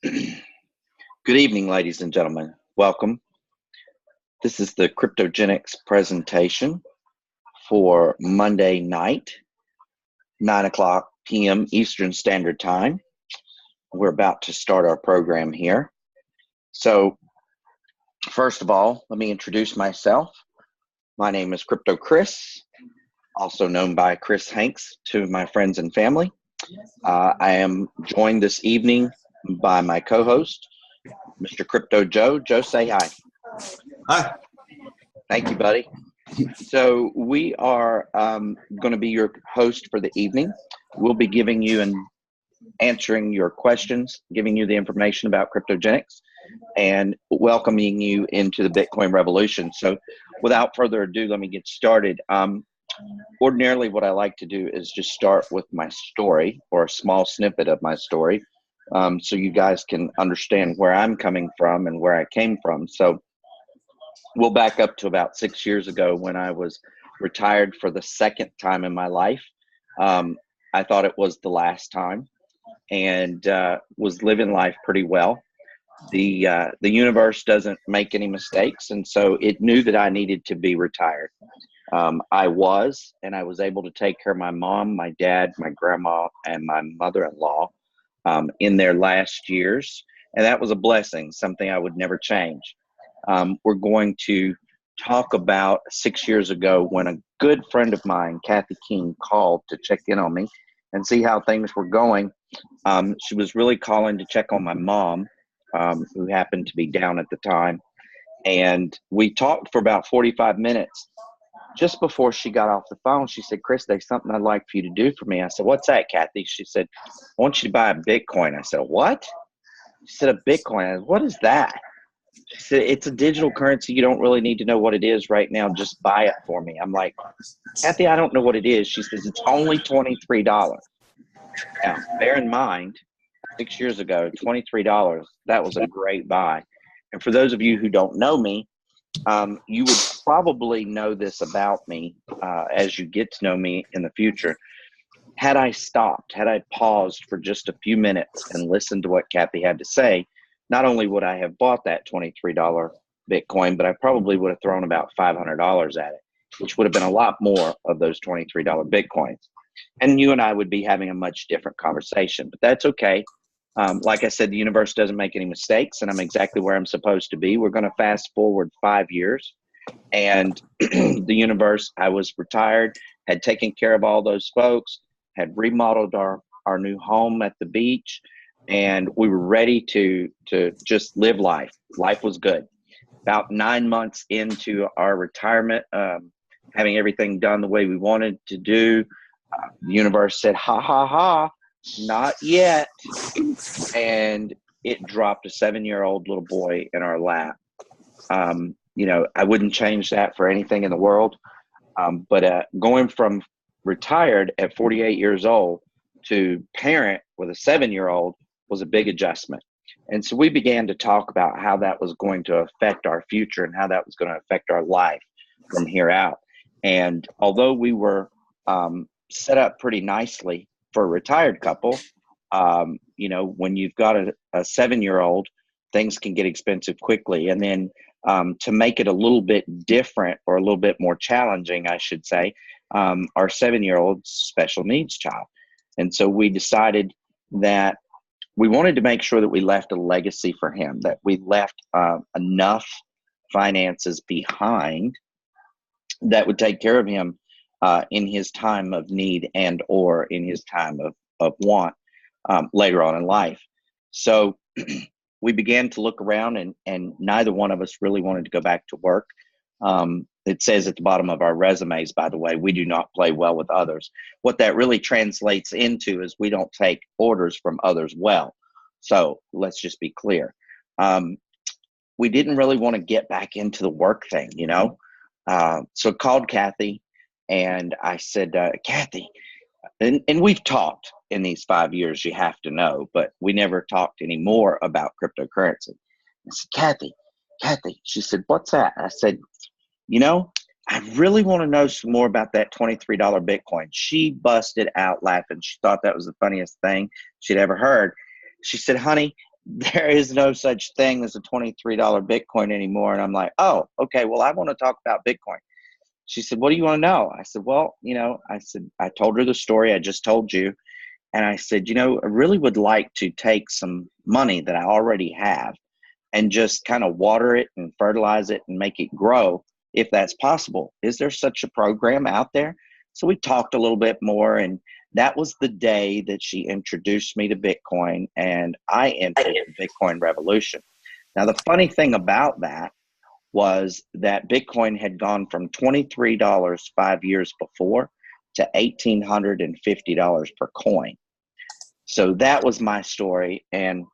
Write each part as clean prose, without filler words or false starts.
Good evening, ladies and gentlemen. Welcome. This is the KyrptoGeneX presentation for Monday night, 9 p.m. Eastern Standard Time. We're about to start our program here. So, first of all, let me introduce myself. My name is Krypto Kris, also known by Chris Hanks to my friends and family. I am joined this evening by my co-host, Mr. Krypto Joe. Joe, say hi. Hi. Thank you, buddy. So we are going to be your host for the evening. We'll be giving you and answering your questions, giving you the information about Kryptogenex, and welcoming you into the Bitcoin revolution. So without further ado, let me get started. Ordinarily, what I like to do is just start with my story or a small snippet of my story, so you guys can understand where I'm coming from and where I came from. So we'll back up to about 6 years ago when I was retired for the second time in my life. I thought it was the last time, and was living life pretty well. The universe doesn't make any mistakes, and so it knew that I needed to be retired. I was able to take care of my mom, my dad, my grandma, and my mother-in-law in their last years. And that was a blessing, something I would never change. We're going to talk about 6 years ago when a good friend of mine, Kathy King, called to check in on me and see how things were going. She was really calling to check on my mom, who happened to be down at the time. And we talked for about 45 minutes. Just before she got off the phone, she said, "Chris, there's something I'd like for you to do for me." I said, "What's that, Kathy?" She said, "I want you to buy a Bitcoin." I said, "What?" She said, "A Bitcoin." I said, "What is that?" She said, "It's a digital currency. You don't really need to know what it is right now. Just buy it for me." I'm like, "Kathy, I don't know what it is." She says, "It's only $23. Now, bear in mind, 6 years ago, $23, that was a great buy. And for those of you who don't know me, you would probably know this about me as you get to know me in the future. Had I stopped, had I paused for just a few minutes and listened to what Kathy had to say, not only would I have bought that $23 Bitcoin, but I probably would have thrown about $500 at it, which would have been a lot more of those $23 Bitcoins. And you and I would be having a much different conversation, but that's okay. Like I said, the universe doesn't make any mistakes, and I'm exactly where I'm supposed to be. We're going to fast forward 5 years, and the universe, I was retired, had taken care of all those folks, had remodeled our new home at the beach, and we were ready to just live life. Life was good. About 9 months into our retirement, having everything done the way we wanted to do, the universe said, "Ha, ha, ha, not yet." And it dropped a 7-year-old little boy in our lap. I wouldn't change that for anything in the world. But going from retired at 48 years old to parent with a 7-year-old was a big adjustment. And so we began to talk about how that was going to affect our future and how that was going to affect our life from here out. And although we were set up pretty nicely for a retired couple, when you've got a 7-year-old, things can get expensive quickly. And then to make it a little bit different, or a little bit more challenging, I should say, our 7-year-old's special needs child. And so we decided that we wanted to make sure that we left a legacy for him, that we left enough finances behind that would take care of him in his time of need and or in his time of want later on in life. So we began to look around, and neither one of us really wanted to go back to work. It says at the bottom of our resumes, by the way, we do not play well with others. What that really translates into is we don't take orders from others well. So let's just be clear. We didn't really want to get back into the work thing, So I called Kathy, and I said, "Kathy," and we've talked in these 5 years, you have to know, but we never talked anymore about cryptocurrency. I said, Kathy, she said, "What's that?" I said, "I really want to know some more about that $23 Bitcoin." She busted out laughing. She thought that was the funniest thing she'd ever heard. She said, "Honey, there is no such thing as a $23 Bitcoin anymore. And I'm like, oh, okay, well, I want to talk about Bitcoin. She said, what do you want to know? I said, well, I told her the story I just told you. And I said, I really would like to take some money that I already have and just kind of water it and fertilize it and make it grow, if that's possible. Is there such a program out there? So we talked a little bit more, and that was the day that she introduced me to Bitcoin, and I entered the Bitcoin revolution. Now, the funny thing about that was that Bitcoin had gone from $23 5 years before to $1,850 per coin. So that was my story, and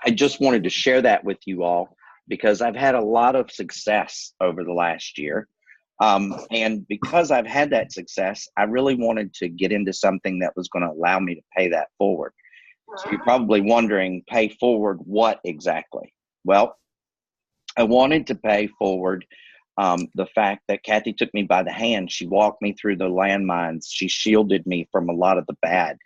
I just wanted to share that with you all because I've had a lot of success over the last year. And because I've had that success, I really wanted to get into something that was going to allow me to pay that forward. So you're probably wondering, pay forward what exactly? Well, I wanted to pay forward the fact that Kathy took me by the hand. She walked me through the landmines. She shielded me from a lot of the bad.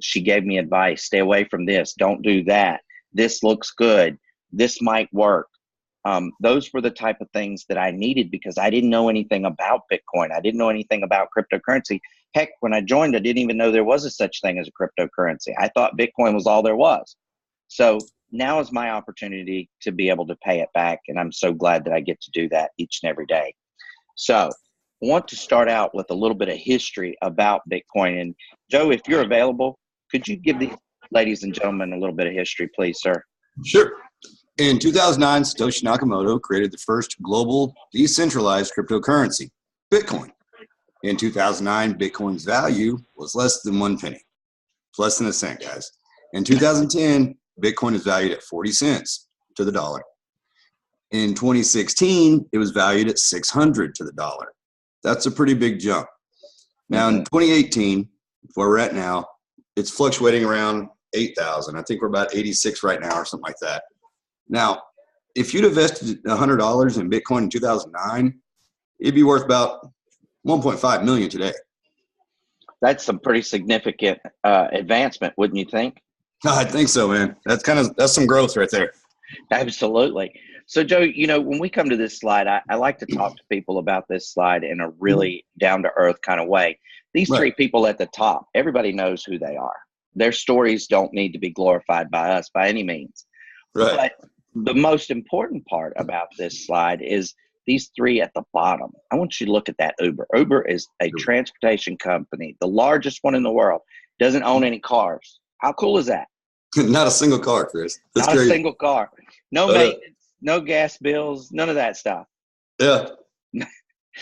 She gave me advice. Stay away from this. Don't do that. This looks good. This might work. Those were the type of things that I needed because I didn't know anything about Bitcoin. I didn't know anything about cryptocurrency. Heck, when I joined, I didn't even know there was a such thing as a cryptocurrency. I thought Bitcoin was all there was. So now is my opportunity to be able to pay it back. And I'm so glad that I get to do that each and every day. So I want to start out with a little bit of history about Bitcoin. And Joe, if you're available, could you give these ladies and gentlemen a little bit of history, please, sir? Sure. In 2009, Satoshi Nakamoto created the first global decentralized cryptocurrency, Bitcoin. In 2009, Bitcoin's value was less than 1 penny. It's less than a cent, guys. In 2010, Bitcoin is valued at 40 cents to the dollar. In 2016, it was valued at 600 to the dollar. That's a pretty big jump. Now, in 2018, where we're at now, it's fluctuating around 8,000. I think we're about 86 right now or something like that. Now, if you'd invested $100 in Bitcoin in 2009, it'd be worth about 1.5 million today. That's some pretty significant advancement, wouldn't you think? I think so, man. That's some growth right there. Absolutely. So, Joe, when we come to this slide, I like to talk to people about this slide in a really down-to-earth kind of way. These three people at the top, everybody knows who they are. Their stories don't need to be glorified by us by any means. Right. But the most important part about this slide is these three at the bottom. I want you to look at that Uber. Uber is a transportation company, the largest one in the world, doesn't own any cars. How cool is that? Not a single car, Chris. That's Not crazy. a single car. No maintenance, no gas bills, none of that stuff. Yeah.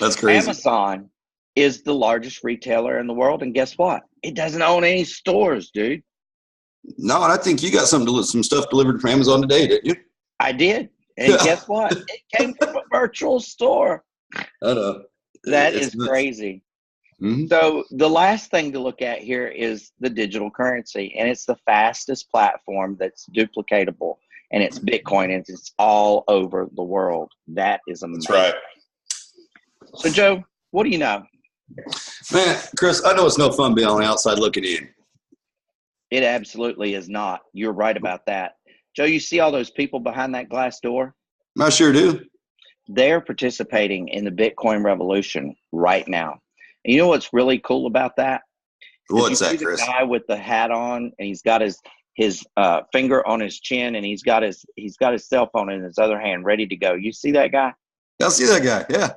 That's crazy. Amazon is the largest retailer in the world, and guess what? It doesn't own any stores, dude. No, and I think you got some stuff delivered from Amazon today, didn't you? I did. And guess what? It came from a virtual store. I know. That is crazy. Mm-hmm. So the last thing to look at here is the digital currency, and it's the fastest platform that's duplicatable, and it's Bitcoin, and it's all over the world. That is amazing. That's right. So, Joe, what do you know? Man, Chris, I know it's no fun being on the outside looking in. It absolutely is not. You're right about that. Joe, you see all those people behind that glass door? I sure do. They're participating in the Bitcoin revolution right now. And you know what's really cool about that? What's that, Chris? The guy with the hat on, and he's got his finger on his chin, and he's got his cell phone in his other hand, ready to go. You see that guy? I see that guy. Yeah.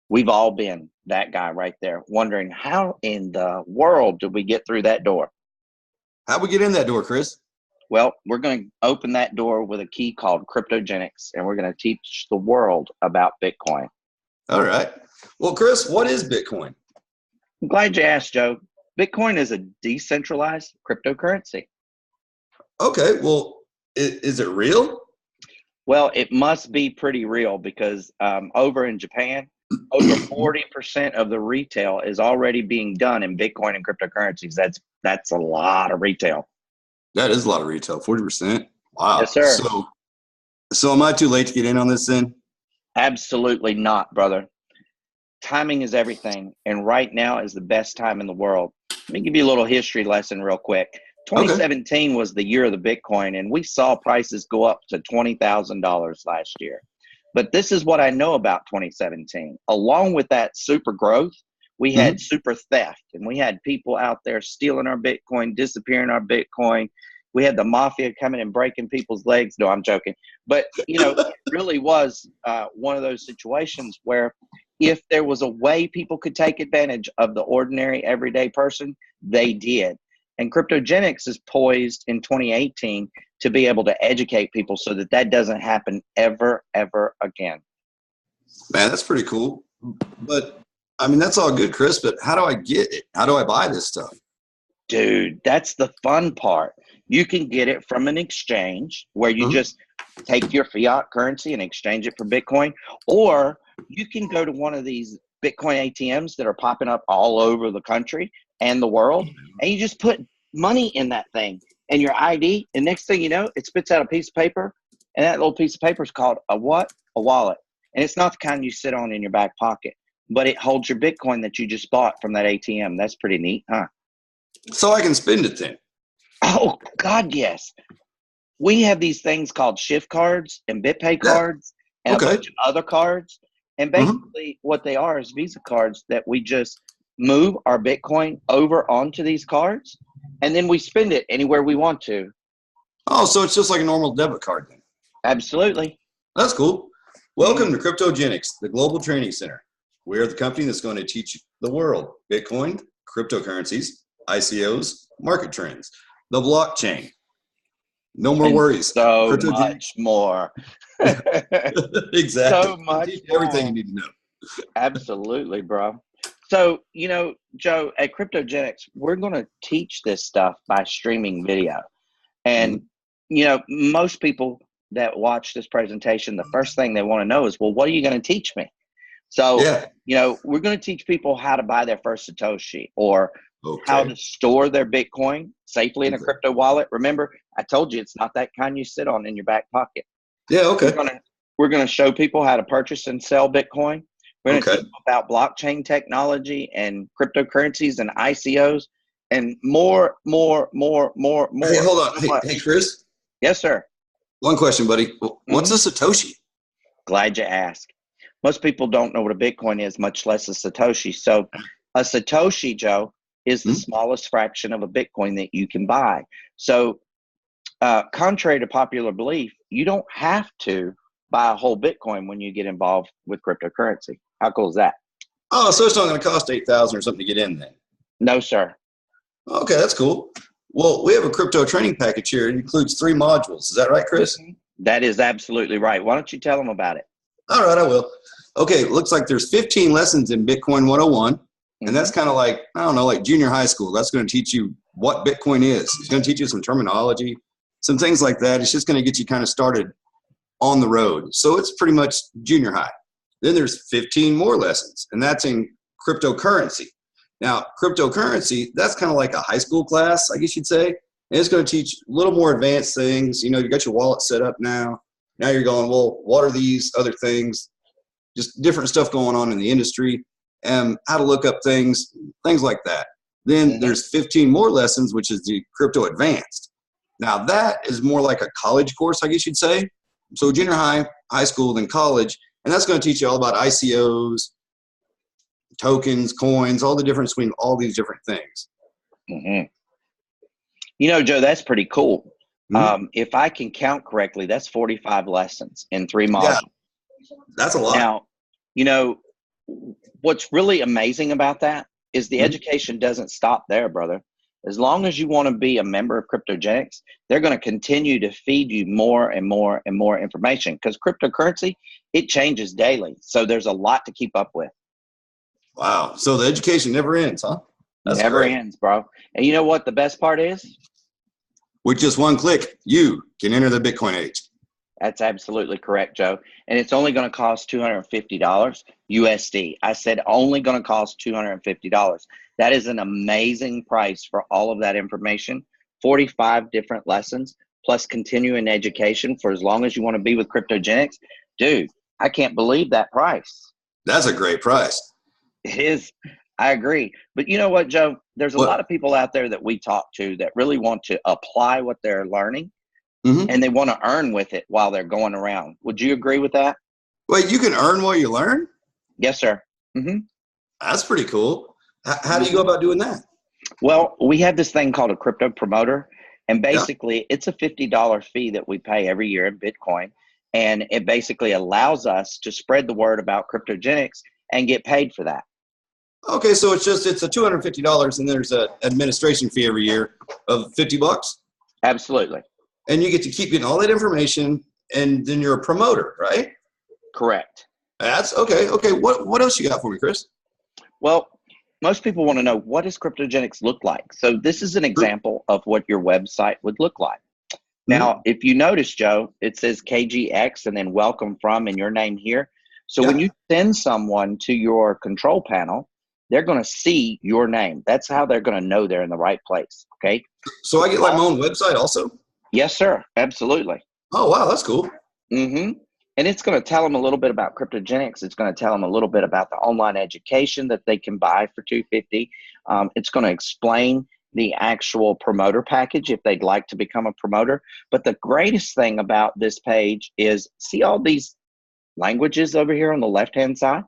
We've all been that guy right there, wondering how in the world did we get through that door? How'd we get in that door, Chris? Well, we're going to open that door with a key called KyrptoGeneX, and we're going to teach the world about Bitcoin. All right. Well, Chris, what is Bitcoin? I'm glad you asked, Joe. Bitcoin is a decentralized cryptocurrency. Okay. Well, is it real? Well, it must be pretty real because over in Japan, over 40% of the retail is already being done in Bitcoin and cryptocurrencies. That's a lot of retail. That is a lot of retail, 40%. Wow. Yes, sir. So am I too late to get in on this then? Absolutely not, brother. Timing is everything, and right now is the best time in the world. Let me give you a little history lesson real quick. Okay. 2017 was the year of the Bitcoin, and we saw prices go up to $20,000 last year. But this is what I know about 2017. Along with that super growth, we had super theft, and we had people out there stealing our Bitcoin, disappearing our Bitcoin. We had the mafia coming and breaking people's legs. No, I'm joking. But, you know, it really was one of those situations where if there was a way people could take advantage of the ordinary everyday person, they did. And Kryptogenex is poised in 2018 to be able to educate people so that that doesn't happen ever, ever again. Man, that's pretty cool. But, I mean, that's all good, Kris, but how do I get it? How do I buy this stuff? Dude, that's the fun part. You can get it from an exchange where you just take your fiat currency and exchange it for Bitcoin, or you can go to one of these Bitcoin ATMs that are popping up all over the country and the world, and you just put money in that thing and your ID, and next thing you know, it spits out a piece of paper, and that little piece of paper is called a what? A wallet. And it's not the kind you sit on in your back pocket, but it holds your Bitcoin that you just bought from that ATM. That's pretty neat, huh? So I can spend it then. Oh, God, yes. We have these things called Shift cards and BitPay cards and a bunch of other cards. And basically what they are is Visa cards that we just move our Bitcoin over onto these cards, and then we spend it anywhere we want to. Oh, so it's just like a normal debit card then. Absolutely. That's cool. Welcome to KyrptoGeneX, the global training center. We're the company that's going to teach the world Bitcoin, cryptocurrencies, ICOs, market trends, the blockchain. No more worries. So much more. Exactly. So much more. Everything you need to know. Absolutely, bro. So, you know, Joe, at KyrptoGeneX, we're going to teach this stuff by streaming video. And, you know, most people that watch this presentation, the first thing they want to know is, well, what are you going to teach me? So, you know, we're going to teach people how to buy their first Satoshi, or how to store their Bitcoin safely in a crypto wallet. Remember, I told you it's not that kind you sit on in your back pocket. Yeah, okay. We're going to show people how to purchase and sell Bitcoin. We're going to teach about blockchain technology and cryptocurrencies and ICOs and more. Hey, hold on. Hey, Kris? Yes, sir. One question, buddy. What's a Satoshi? Glad you asked. Most people don't know what a Bitcoin is, much less a Satoshi. So a Satoshi, Joe, is the smallest fraction of a Bitcoin that you can buy. So contrary to popular belief, you don't have to buy a whole Bitcoin when you get involved with cryptocurrency. How cool is that? Oh, so it's not going to cost $8,000 or something to get in then? No, sir. Okay, that's cool. Well, we have a crypto training package here. It includes 3 modules. Is that right, Kris? That is absolutely right. Why don't you tell them about it? All right, I will. Okay, it looks like there's 15 lessons in Bitcoin 101. And that's kind of like, I don't know, like junior high school. That's going to teach you what Bitcoin is. It's going to teach you some terminology, some things like that. It's just going to get you kind of started on the road. So it's pretty much junior high. Then there's 15 more lessons, and that's in cryptocurrency. Now, cryptocurrency, that's kind of like a high school class, I guess you'd say. And it's going to teach a little more advanced things. You know, you got your wallet set up now. Now you're going, well, what are these other things? Just different stuff going on in the industry. How to look up things like that. Then there's 15 more lessons, which is the Crypto Advanced. Now that is more like a college course, I guess you'd say. So junior high, high school, then college, and that's going to teach you all about ICOs, tokens, coins, all the difference between all these different things. You know, Joe, that's pretty cool. If I can count correctly, that's 45 lessons in 3 modules. Yeah, that's a lot. Now, you know, what's really amazing about that is the education doesn't stop there, brother. As long as you want to be a member of KyrptoGeneX, they're going to continue to feed you more and more and more information, because cryptocurrency, it changes daily. So there's a lot to keep up with. Wow. So the education never ends, huh? That's never great. ends, bro. And you know what the best part is? With just one click, you can enter the Bitcoin age. That's absolutely correct, Joe. And it's only going to cost $250 USD. I said only going to cost $250. That is an amazing price for all of that information. 45 different lessons, plus continuing education for as long as you want to be with KyrptoGeneX. Dude, I can't believe that price. That's a great price. It is. I agree. But you know what, Joe? there's a What? lot of people out there that we talk to that really want to apply what they're learning, Mm-hmm. and they want to earn with it while they're going around. Would you agree with that? Wait, you can earn while you learn? Yes, sir. Mm-hmm. That's pretty cool. How do you go about doing that? Well, we have this thing called a crypto promoter, and Yeah. basically it's a $50 fee that we pay every year in Bitcoin, and it basically allows us to spread the word about Kryptogenex and get paid for that. Okay, so it's a $250 and there's an administration fee every year of $50, Absolutely. and you get to keep getting all that information, and then you're a promoter, right? Correct. That's okay. Okay, what else you got for me, Kris? Well, most people want to know, what does Kryptogenex look like? So this is an example of what your website would look like. Now, if you notice, Joe, it says KGX and then welcome from and your name here. So when you send someone to your control panel, they're going to see your name. That's how they're going to know they're in the right place. Okay. So I get like my own website also? Yes, sir. Absolutely. Oh, wow, that's cool. Mm-hmm. And it's going to tell them a little bit about Kryptogenex. It's going to tell them a little bit about the online education that they can buy for $250. It's going to explain the actual promoter package if they'd like to become a promoter. But the greatest thing about this page is, see all these languages over here on the left-hand side?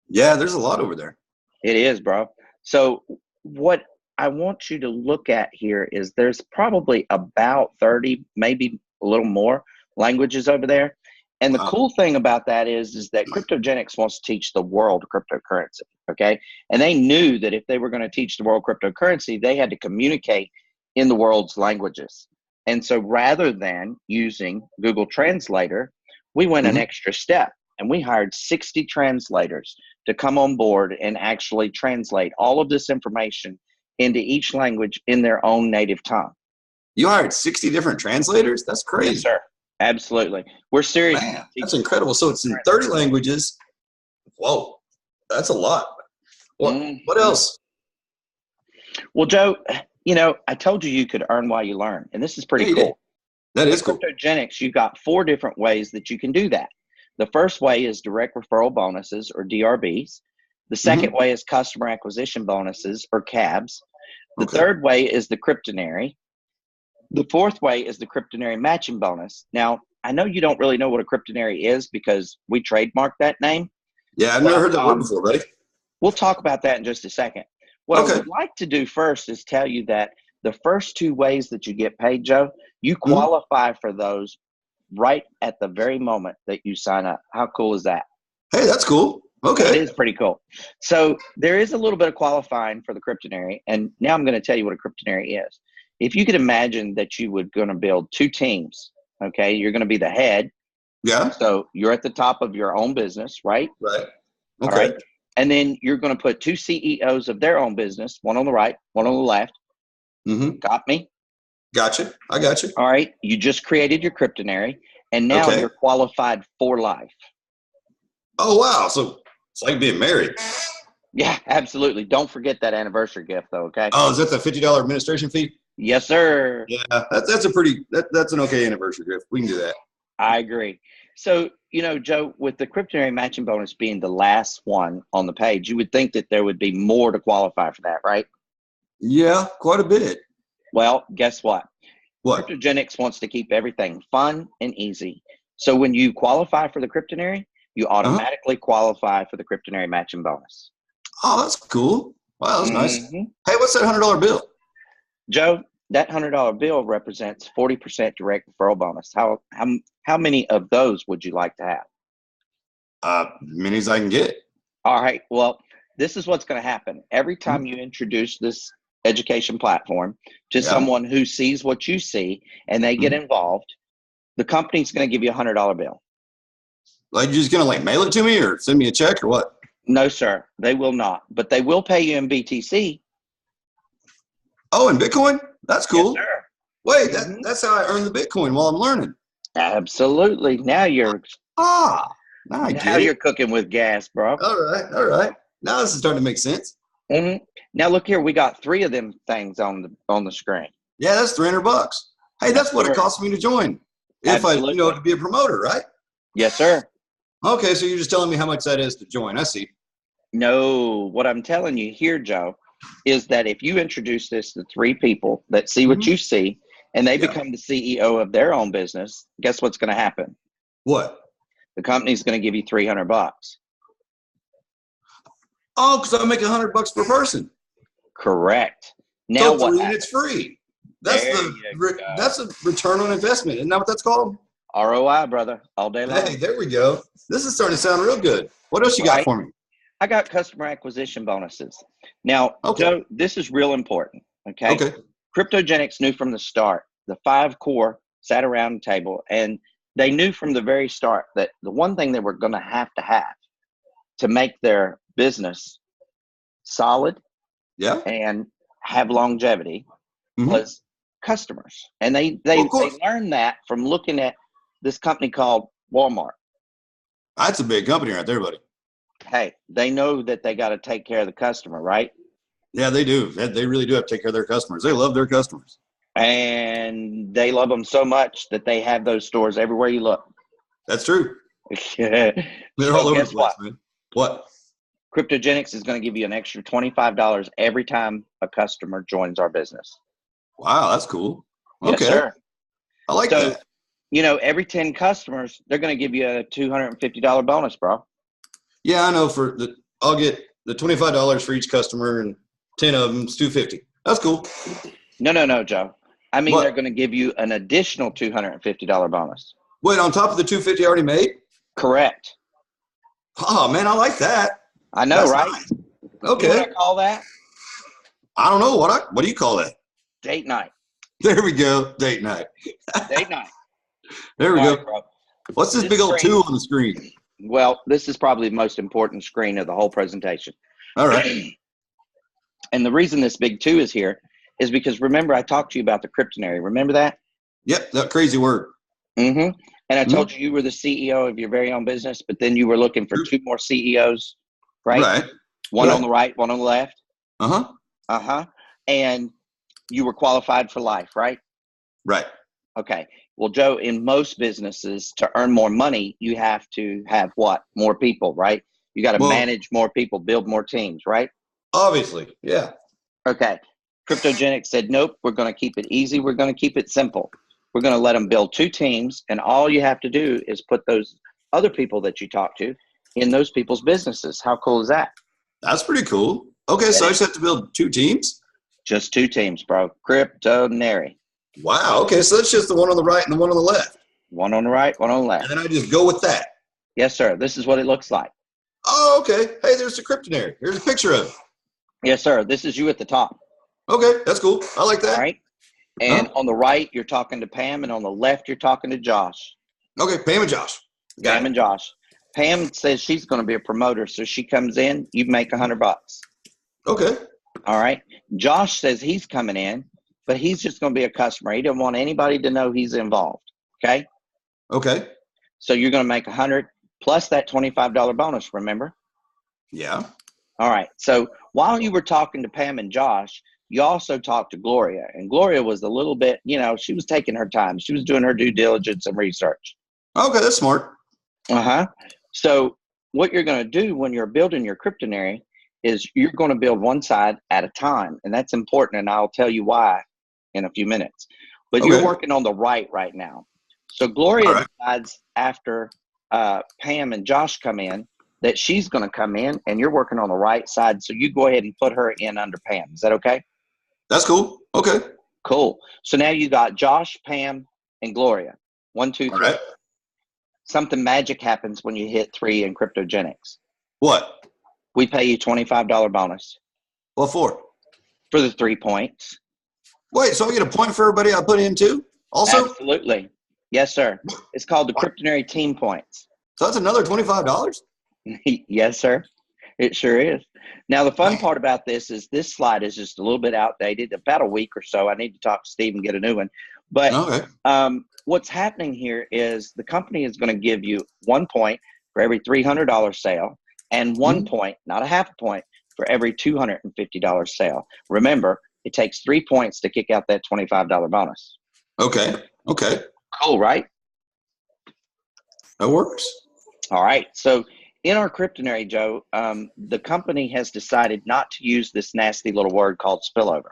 Yeah, there's a lot over there. It is, bro. So what I want you to look at here is there's probably about 30, maybe a little more languages over there. And the cool thing about that is that Kryptogenex wants to teach the world cryptocurrency, okay? And they knew that if they were going to teach the world cryptocurrency, they had to communicate in the world's languages. And so rather than using Google Translator, we went an extra step, and we hired 60 translators to come on board and actually translate all of this information into each language in their own native tongue. You hired 60 different translators? That's crazy. Yes, sir. Absolutely. We're serious. Man, that's incredible. So it's in 30 languages. Whoa, that's a lot. What else? Well, Joe, you know, I told you you could earn while you learn, and this is pretty cool. That is cool. Kryptogenex, you've got 4 different ways that you can do that. The first way is direct referral bonuses, or DRBs. The second way is customer acquisition bonuses, or CABs. The third way is the Kryptonary. The fourth way is the Kryptonary matching bonus. Now, I know you don't really know what a Kryptonary is because we trademarked that name. Yeah, I've never heard that word before, buddy. We'll talk about that in just a second. What I would like to do first is tell you that the first 2 ways that you get paid, Joe, you qualify for those right at the very moment that you sign up. How cool is that? Hey, that's cool. Okay. It is pretty cool. So there is a little bit of qualifying for the Kryptonary, and now I'm going to tell you what a Kryptonary is. If you could imagine that you were going to build 2 teams, okay? You're going to be the head. Yeah. So you're at the top of your own business, right? Right. Okay. All right. And then you're going to put 2 CEOs of their own business, one on the right, one on the left. Got me? Gotcha. I got you. All right. You just created your Kryptonary, and now you're qualified for life. Oh, wow. So it's like being married. Yeah, absolutely. Don't forget that anniversary gift, though, okay? Oh, is that the $50 administration fee? Yes, sir. Yeah, that's a pretty, that's an okay anniversary gift. We can do that. I agree. So, you know, Joe, with the Kryptonary matching bonus being the last one on the page, you would think that there would be more to qualify for that, right? Yeah, quite a bit. Well, guess what? What? Kryptogenex wants to keep everything fun and easy. So when you qualify for the Kryptonary, you automatically qualify for the Kryptonary matching bonus. Oh, that's cool. Wow, that's nice. Hey, what's that $100 bill? Joe, that $100 bill represents 40% direct referral bonus. How many of those would you like to have? Many as I can get. All right. Well, this is what's going to happen. Every time you introduce this education platform to someone who sees what you see and they get involved, the company's going to give you a $100 bill. Like, you're just going to like mail it to me or send me a check or what? No, sir. They will not. But they will pay you in BTC. Oh, in Bitcoin? That's cool. Yes, sir. Wait, that's how I earn the Bitcoin while I'm learning. Absolutely. Now you're now I get now it. you're cooking with gas, bro. All right. Now this is starting to make sense. Now look here, we got 3 of them things on the screen. Yeah, that's $300. Hey, that's what it costs me to join. If I, to be a promoter, right? Yes, sir. Okay, so you're just telling me how much that is to join. I see. No, what I'm telling you here, Joe, is that if you introduce this to 3 people that see what you see and they become the CEO of their own business, guess what's going to happen? What? The company's going to give you $300. Oh, because I make $100 per person. Correct. Now so what? And it's free. That's that's a return on investment. Isn't that what that's called? ROI, brother, all day long. Hey, there we go. This is starting to sound real good. What else you got for me? I got customer acquisition bonuses. Now, Joe, this is real important. Okay. KyrptoGeneX knew from the start. The 5 core sat around the table, and they knew from the very start that the one thing they were going to have to make their business solid, and have longevity, was customers. And they learned that from looking at this company called Walmart. That's a big company right there, buddy. Hey, they know that they got to take care of the customer, right? Yeah, they do. They really do have to take care of their customers. They love their customers. And they love them so much that they have those stores everywhere you look. That's true. They're all over the place, man. What? KyrptoGeneX is going to give you an extra $25 every time a customer joins our business. Wow, that's cool. Okay. Yes, sir. I like that. Every 10 customers, they're going to give you a $250 bonus, bro. Yeah, I know. I'll get the $25 for each customer, and 10 of them is $250. That's cool. No, Joe. I mean, they're going to give you an additional $250 bonus. Wait, on top of the $250 I already made? Correct. Oh, man, I like that. I know, right? Nice. Okay. You know what I call that? I don't know. What do you call that? Date night. There we go. Date night. Date night. There we go. Right, what's this big old 2 on the screen? Well, this is probably the most important screen of the whole presentation. All right. And the reason this big 2 is here is because, remember, I talked to you about the Kryptonary. Remember that? Yep, that crazy word. And I told you were the CEO of your very own business, but then you were looking for 2 more CEOs, right? Right. One on the right, one on the left. Uh-huh. And you were qualified for life, right? Right. Okay. Well, Joe, in most businesses, to earn more money, you have to have what? More people, right? You got to manage more people, build more teams, right? Obviously, yeah. Okay. KyrptoGeneX said, nope, we're going to keep it easy. We're going to keep it simple. We're going to let them build 2 teams, and all you have to do is put those other people that you talk to in those people's businesses. How cool is that? That's pretty cool. Okay, so I just have to build 2 teams? Just 2 teams, bro. KyrptoGeneX. Wow. Okay, so that's just the one on the right and the one on the left. One on the right, one on the left. And then I just go with that. Yes, sir. This is what it looks like. Oh, okay. Hey, there's the Kryptonary. Here's a picture of it. Yes, sir. This is you at the top. Okay, that's cool. I like that. All right. And on the right, you're talking to Pam, and on the left, you're talking to Josh. Okay, Pam and Josh. Pam and Josh. Pam says she's going to be a promoter, so she comes in, you make $100. Okay. All right. Josh says he's coming in, but he's just going to be a customer. He doesn't want anybody to know he's involved. Okay. Okay. So you're going to make $100 plus that $25 bonus. Remember? Yeah. All right. So while you were talking to Pam and Josh, you also talked to Gloria, and Gloria was a little bit, she was taking her time. She was doing her due diligence and research. Okay, that's smart. So what you're going to do when you're building your Kryptonary is you're going to build one side at a time, and that's important, and I'll tell you why in a few minutes. But you're working on the right now. So Gloria decides after Pam and Josh come in that she's going to come in, and you're working on the right side, so you go ahead and put her in under Pam. Is that okay? That's cool. Okay. Cool. So now you got Josh, Pam, and Gloria. 1, 2, 3. Right. Something magic happens when you hit 3 in KyrptoGeneX. What? We pay you $25 bonus. What for? For the 3 points. Wait, so I get a point for everybody I put in too? Also? Absolutely. Yes, sir. It's called the Kryptonary Team Points. So that's another $25? Yes, sir. It sure is. Now, the fun part about this is this slide is just a little bit outdated, about a week or so. I need to talk to Steve and get a new one. But what's happening here is the company is going to give you 1 point for every $300 sale and 1 point, not a half a point, for every $250 sale. Remember, it takes 3 points to kick out that $25 bonus. Okay. Okay. Cool, right? That works. All right. So In our cryptonary, Joe, the company has decided not to use this nasty little word called spillover.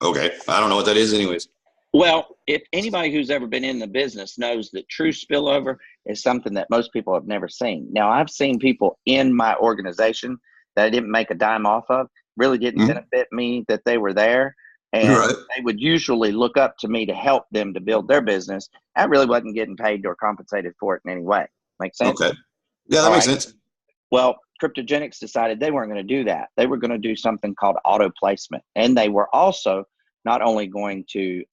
Okay. I don't know what that is anyways. Well, if anybody who's ever been in the business knows that true spillover is something that most people have never seen. Now, I've seen people in my organization that I didn't make a dime off of, really didn't benefit me that they were there. And they would usually look up to me to help them to build their business. I really wasn't getting paid or compensated for it in any way. Make sense? Okay. Yeah, that makes sense. Well, Kryptogenex decided they weren't going to do that. They were going to do something called auto placement. And they were also not only going to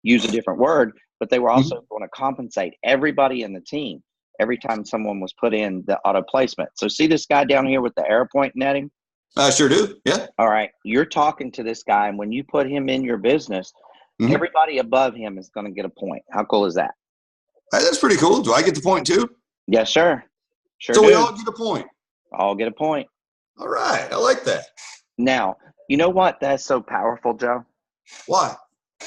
use a different word, but they were also going to compensate everybody in the team every time someone was put in the auto placement. So see this guy down here with the arrow pointing at him? I sure do. Yeah. All right. You're talking to this guy, and when you put him in your business, everybody above him is going to get a point. How cool is that? Hey, that's pretty cool. Do I get the point too? Yes, sir. Sure. So we all get a point. All get a point. All right. I like that. Now, you know what? That's so powerful, Joe. Why?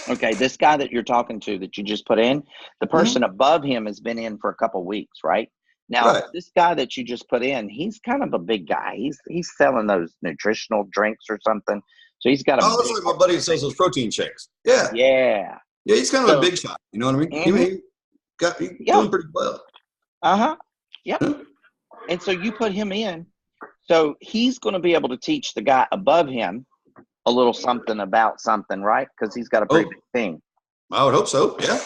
Okay, this guy that you're talking to that you just put in, the person above him has been in for a couple weeks, right? Now, this guy that you just put in, he's kind of a big guy. He's selling those nutritional drinks or something. So he's got a that's like my buddy that sells those protein shakes. Yeah. Yeah. Yeah, he's kind of a big shot. You know what I mean? He's doing pretty well. Yep. And so you put him in. So he's going to be able to teach the guy above him a little something about something, right? Because he's got a pretty big team. I would hope so. Yeah.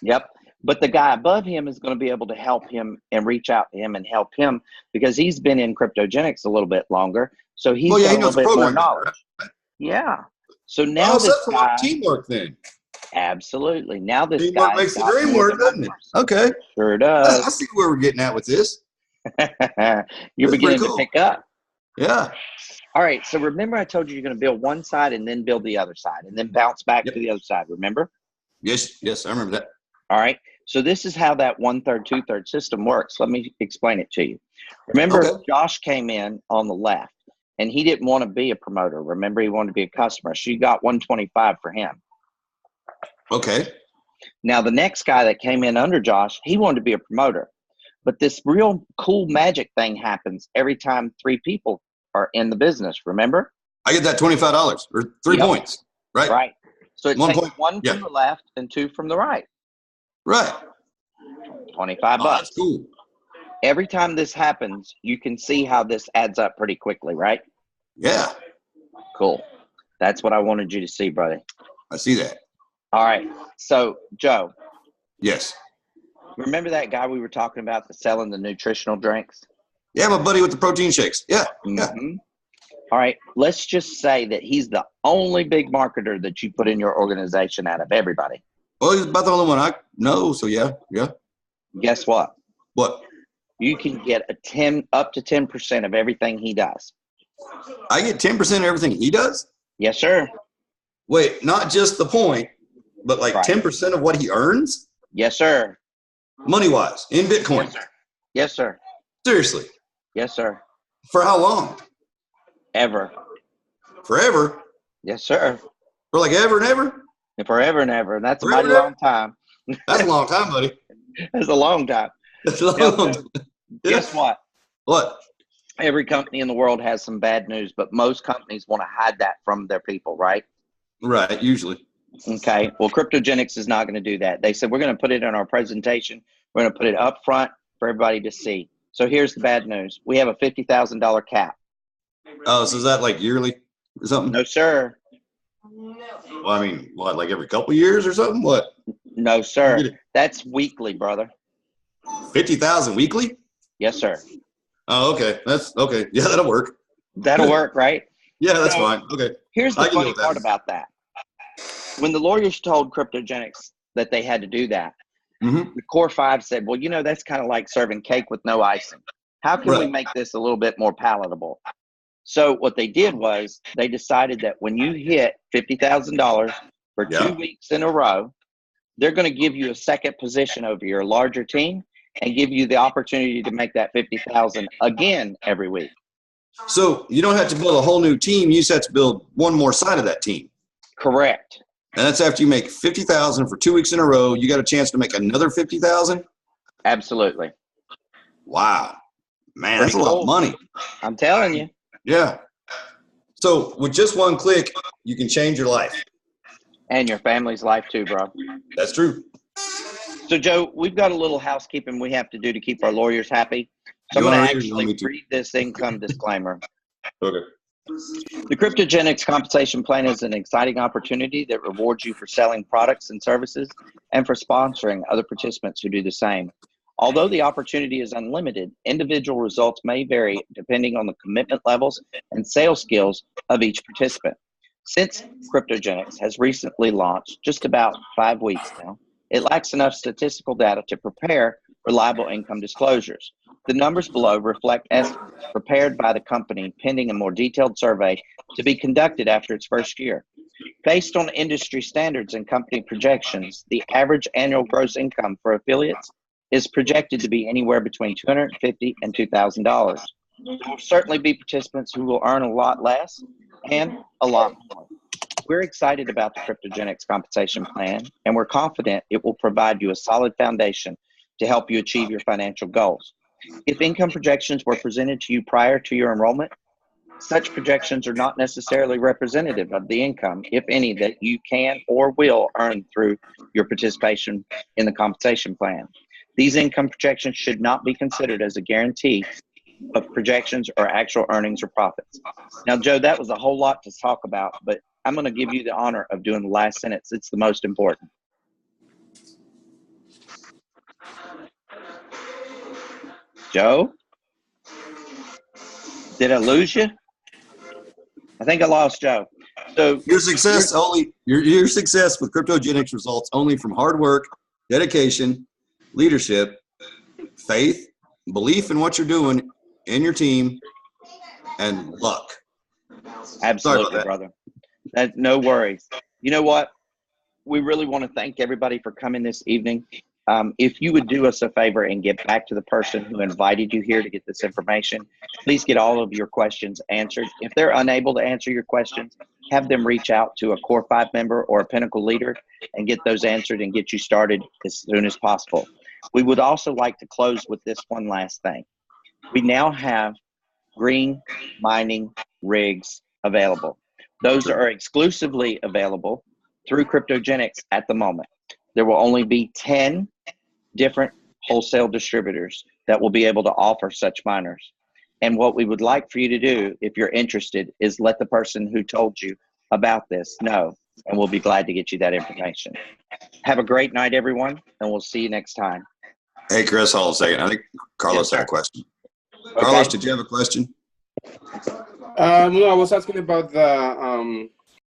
Yep. But the guy above him is going to be able to help him and reach out to him and help him because he's been in Kryptogenex a little bit longer. So he's got a little bit more knowledge. Right? Yeah. So now this that's guy, teamwork then. Absolutely. Now this teamwork guy makes the dream work, doesn't it? Okay. Sure does. I see where we're getting at with this. You're beginning to pick up. Yeah. All right. So remember I told you you're going to build one side and then build the other side and then bounce back to the other side. Remember? Yes. I remember that. All right. So this is how that 1/3, 2/3 system works. Let me explain it to you. Remember, Josh came in on the left and he didn't want to be a promoter. Remember, he wanted to be a customer. So you got 125 for him. Okay. Now the next guy that came in under Josh, he wanted to be a promoter. But this real cool magic thing happens every time 3 people are in the business. Remember? I get that $25 or 3 points, right? Right. So it takes point. 1 from the left and 2 from the right. Right. $25. That's cool. Every time this happens, you can see how this adds up pretty quickly, right? Yeah. Cool. That's what I wanted you to see, brother. I see that. All right. So, Joe. Yes. Remember that guy we were talking about that's selling the nutritional drinks? Yeah, my buddy with the protein shakes. Yeah. All right. Let's just say that he's the only big marketer that you put in your organization out of everybody. Well, he's about the only one I know, so yeah. Guess what? What? You can get up to 10% of everything he does. I get 10% of everything he does? Yes, sir. Wait, not just the point, but like 10% of what he earns? Yes, sir. Money-wise, in Bitcoin? Yes, sir. Yes, sir. Seriously? Yes, sir. For how long? Ever. Forever? Yes, sir. For like ever and ever? Forever and ever. And that's a mighty long time. That's a long time, buddy. That's a long time. That's a long time. Guess what? What? Every company in the world has some bad news, but most companies want to hide that from their people, right? Right, usually. Okay. Well, Kryptogenex is not going to do that. They said, we're going to put it in our presentation. We're going to put it up front for everybody to see. So here's the bad news. We have a $50,000 cap. Oh, so is that like yearly or something? No, sir. Well, I mean, what, like every couple years or something? What? No, sir. That's weekly, brother. 50,000 weekly? Yes, sir. Oh, okay. That's okay. Yeah, that'll work. That'll work, right? Yeah, that's fine. Okay. Here's the funny part about that. When the lawyers told Kryptogenex that they had to do that, the Core 5 said, well, you know, that's kind of like serving cake with no icing. How can we make this a little bit more palatable? So what they did was they decided that when you hit $50,000 for 2 weeks in a row, they're going to give you a second position over your larger team and give you the opportunity to make that $50,000 again every week. So you don't have to build a whole new team. You just have to build one more side of that team. Correct. And that's after you make 50,000 for 2 weeks in a row. You got a chance to make another 50,000. Absolutely. Wow. Man, that's a lot of money. I'm telling you. Yeah. So with just one click, you can change your life. And your family's life too, bro. That's true. So, Joe, we've got a little housekeeping we have to do to keep our lawyers happy. So I'm going to actually read this income disclaimer. Okay. The KyrptoGeneX compensation plan is an exciting opportunity that rewards you for selling products and services and for sponsoring other participants who do the same. Although the opportunity is unlimited, individual results may vary depending on the commitment levels and sales skills of each participant. Since KyrptoGeneX has recently launched, just about 5 weeks now, it lacks enough statistical data to prepare reliable income disclosures. The numbers below reflect estimates prepared by the company pending a more detailed survey to be conducted after its first year. Based on industry standards and company projections, the average annual gross income for affiliates is projected to be anywhere between $250 and $2,000. There will certainly be participants who will earn a lot less and a lot more. We're excited about the KyrptoGeneX compensation plan, and we're confident it will provide you a solid foundation to help you achieve your financial goals. If income projections were presented to you prior to your enrollment, such projections are not necessarily representative of the income, if any, that you can or will earn through your participation in the compensation plan. These income projections should not be considered as a guarantee of projections or actual earnings or profits. Now, Joe, that was a whole lot to talk about, but I'm going to give you the honor of doing the last sentence. It's the most important. Joe? Did I lose you? I think I lost Joe. So your success with KyrptoGeneX results only from hard work, dedication, leadership, faith, belief in what you're doing in your team, and luck. Absolutely, brother. No worries. You know what? We really want to thank everybody for coming this evening. If you would do us a favor and get back to the person who invited you here to get this information, please get all of your questions answered. If they're unable to answer your questions, have them reach out to a Core 5 member or a Pinnacle leader and get those answered and get you started as soon as possible. We would also like to close with this one last thing. We now have green mining rigs available. Those are exclusively available through KyrptoGeneX at the moment. There will only be 10 different wholesale distributors that will be able to offer such miners. And what we would like for you to do, if you're interested, is let the person who told you about this know, and we'll be glad to get you that information. Have a great night, everyone, and we'll see you next time. Hey, Chris, hold on a second. I think Carlos had a question. Okay. Carlos, did you have a question? No, I was asking about the